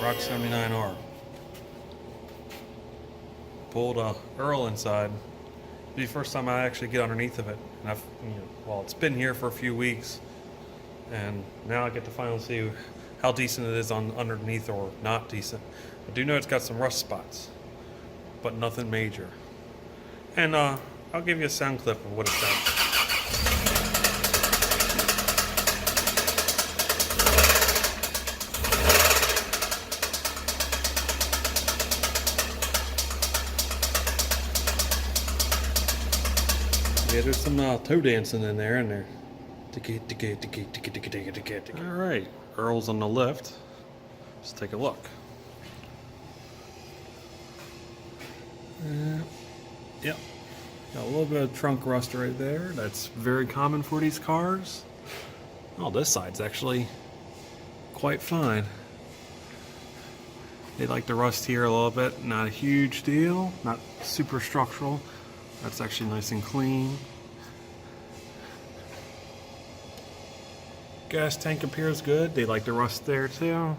Rock 79R. Pulled a Earl inside. It'll be the first time I actually get underneath of it. And well, it's been here for a few weeks, and now I get to finally see how decent it is on underneath or not decent. I do know it's got some rust spots, but nothing major. And I'll give you a sound clip of what it sounds. Yeah, there's some toe dancing in there, and there. All right, Earl's on the left. Let's take a look. Yep, got a little bit of trunk rust right there. That's very common for these cars. Oh, this side's actually quite fine. They like the rust here a little bit. Not a huge deal, not super structural. That's actually nice and clean. Gas tank appears good. They like the rust there too.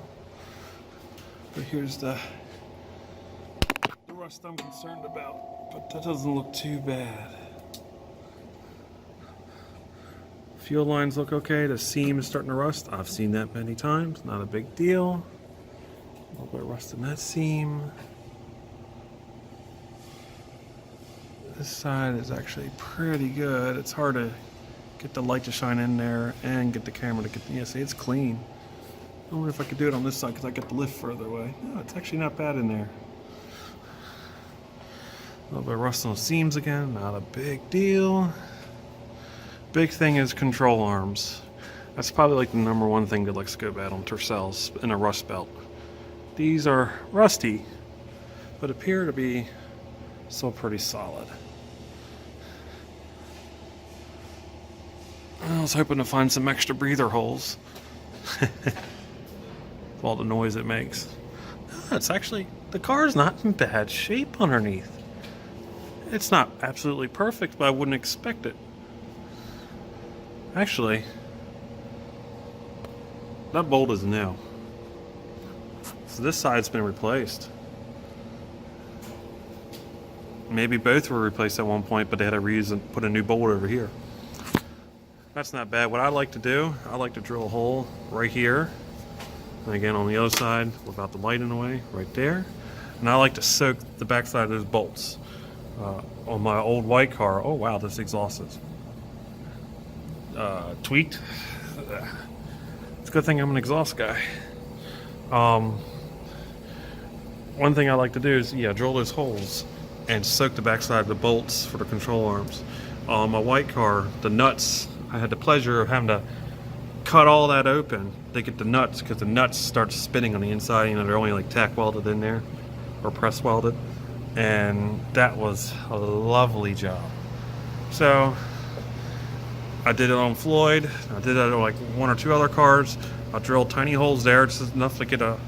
But here's the rust I'm concerned about. But that doesn't look too bad. Fuel lines look okay. The seam is starting to rust. I've seen that many times. Not a big deal. A little bit of rust in that seam. This side is actually pretty good. It's hard to get the light to shine in there and get the camera to get, yeah, see, it's clean. I wonder if I could do it on this side because I get the lift further away. No, it's actually not bad in there. A little bit of rust on the seams again, not a big deal. Big thing is control arms. That's probably like the number one thing that looks to go bad on tercels in a rust belt. These are rusty, but appear to be still pretty solid. I was hoping to find some extra breather holes. With all the noise it makes. No, it's actually, the car's not in bad shape underneath. It's not absolutely perfect, but I wouldn't expect it. Actually, that bolt is new. So this side's been replaced. Maybe both were replaced at one point, but they had to reuse and put a new bolt over here. That's not bad. What I like to do, I like to drill a hole right here. And again, on the other side, without the light in the way, right there. And I like to soak the backside of those bolts. On my old white car, oh wow, this exhaust is tweaked. It's a good thing I'm an exhaust guy. One thing I like to do is, yeah, drill those holes and soak the backside of the bolts for the control arms. On my white car, the nuts, I had the pleasure of having to cut all that open to get the nuts, because the nuts start spinning on the inside. You know, they're only like tack welded in there or press welded, and that was a lovely job. So I did it on Floyd. I did it on like one or two other cars. I drilled tiny holes there, just enough to get a,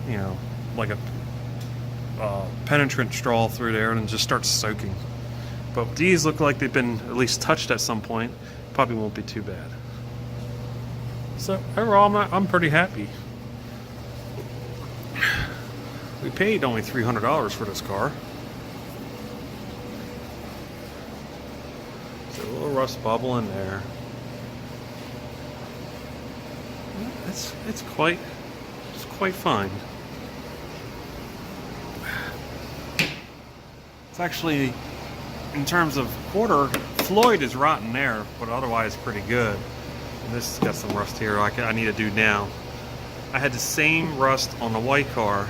you know, like a penetrant straw through there, and just start soaking. But these look like they've been at least touched at some point. Probably won't be too bad. So overall, I'm pretty happy. We paid only $300 for this car. There's a little rust bubble in there. It's quite fine. It's actually, in terms of quarter, Floyd is rotten there, but otherwise pretty good. And this has got some rust here I need to do now. I had the same rust on the white car,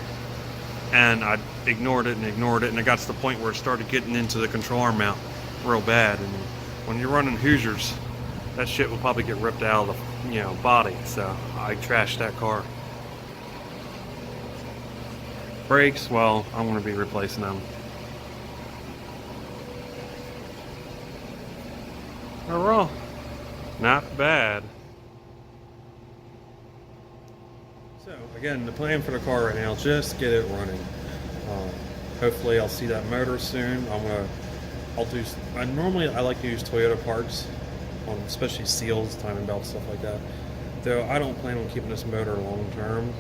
and I ignored it, and it got to the point where it started getting into the control arm mount real bad. And when you're running Hoosiers, that shit will probably get ripped out of the, you know, body. So I trashed that car. Brakes, well, I'm going to be replacing them. Overall, not bad. So again, the plan for the car right now, just get it running. Hopefully I'll see that motor soon. I like to use Toyota parts on especially seals, timing belts, stuff like that. Though I don't plan on keeping this motor long term.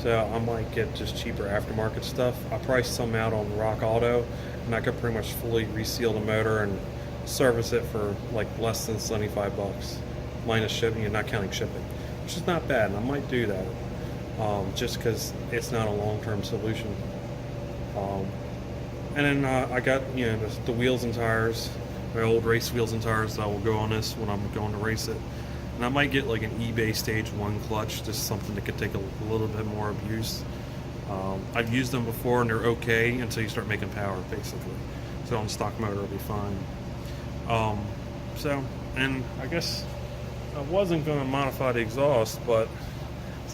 So I might get just cheaper aftermarket stuff. I priced some out on Rock Auto, and I could pretty much fully reseal the motor and service it for like less than 75 bucks, minus shipping and not counting shipping, which is not bad. And I might do that, just because it's not a long-term solution. And then I got, you know, the wheels and tires, my old race wheels and tires that will go on this when I'm going to race it. And I might get like an eBay Stage 1 clutch, just something that could take a little bit more abuse. I've used them before and they're okay until you start making power, basically. So on stock motor it'll be fine. And I guess I wasn't going to modify the exhaust, but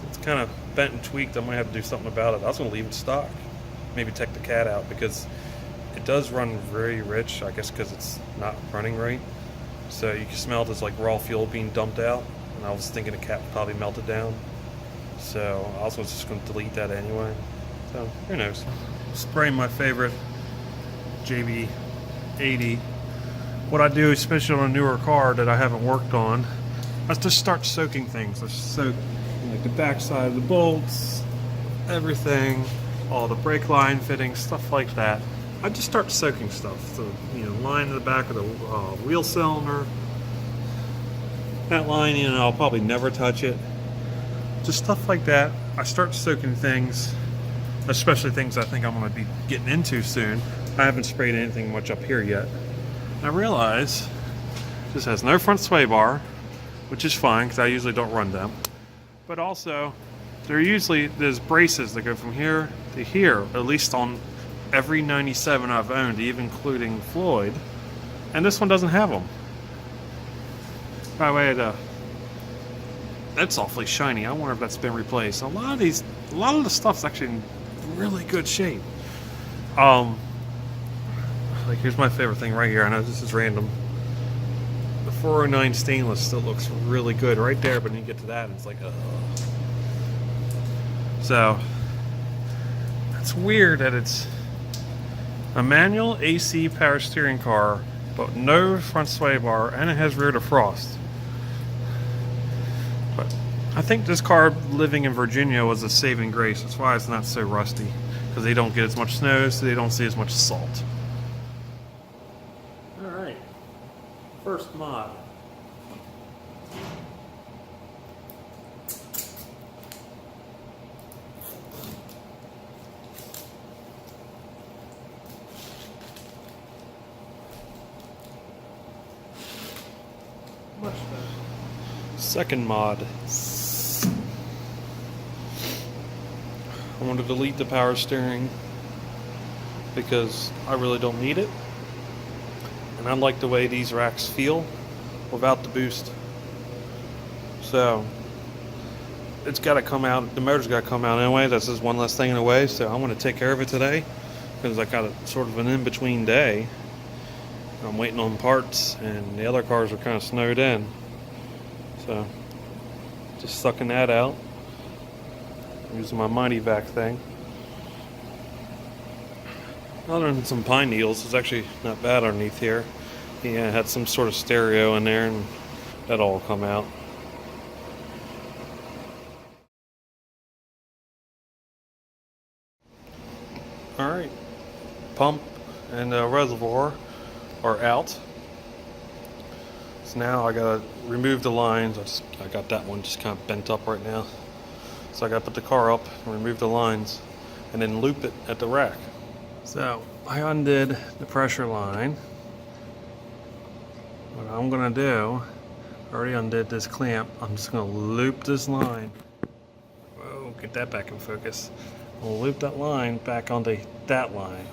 it's kind of bent and tweaked. I might have to do something about it. I was going to leave it stock, maybe take the cat out, because it does run very rich, I guess because it's not running right. So you can smell there's like raw fuel being dumped out, and I was thinking the cat probably melted down. So I was just going to delete that anyway. So who knows? Spraying my favorite JB80. What I do, especially on a newer car that I haven't worked on, I just start soaking things. I soak like the backside of the bolts, everything, all the brake line fittings, stuff like that. I just start soaking stuff. So, you know, line in the back of the wheel cylinder. That line, you know, I'll probably never touch it. Just stuff like that. I start soaking things, especially things I think I'm going to be getting into soon. I haven't sprayed anything much up here yet. I realize this has no front sway bar, which is fine because I usually don't run them. But also, there's braces that go from here to here, at least on every 97 I've owned, even including Floyd, and this one doesn't have them. By the way, that's awfully shiny. I wonder if that's been replaced. A lot of the stuff's actually in really good shape. Like here's my favorite thing right here. I know this is random. The 409 stainless still looks really good right there, but when you get to that, it's like, So it's weird that it's a manual AC power steering car, but no front sway bar, and it has rear defrost. But I think this car living in Virginia was a saving grace. That's why it's not so rusty, because they don't get as much snow, so they don't see as much salt. Alright, first mod. Much better. Second mod. I want to delete the power steering because I really don't need it. And I like the way these racks feel without the boost. So it's got to come out, the motor's got to come out anyway. That's just one less thing in the way. So I'm going to take care of it today because I got a sort of an in-between day. I'm waiting on parts, and the other cars are kind of snowed in. So, just sucking that out. Using my Mighty Vac thing. Other than some pine needles, it's actually not bad underneath here. Yeah, it had some sort of stereo in there, and that'll all come out. Alright, pump and reservoir are out. So now I gotta remove the lines. I got that one just kind of bent up right now. So I gotta put the car up and remove the lines and then loop it at the rack. So I undid the pressure line. What I'm gonna do, I already undid this clamp. I'm just gonna loop this line. Whoa, get that back in focus. I'll loop that line back onto that line.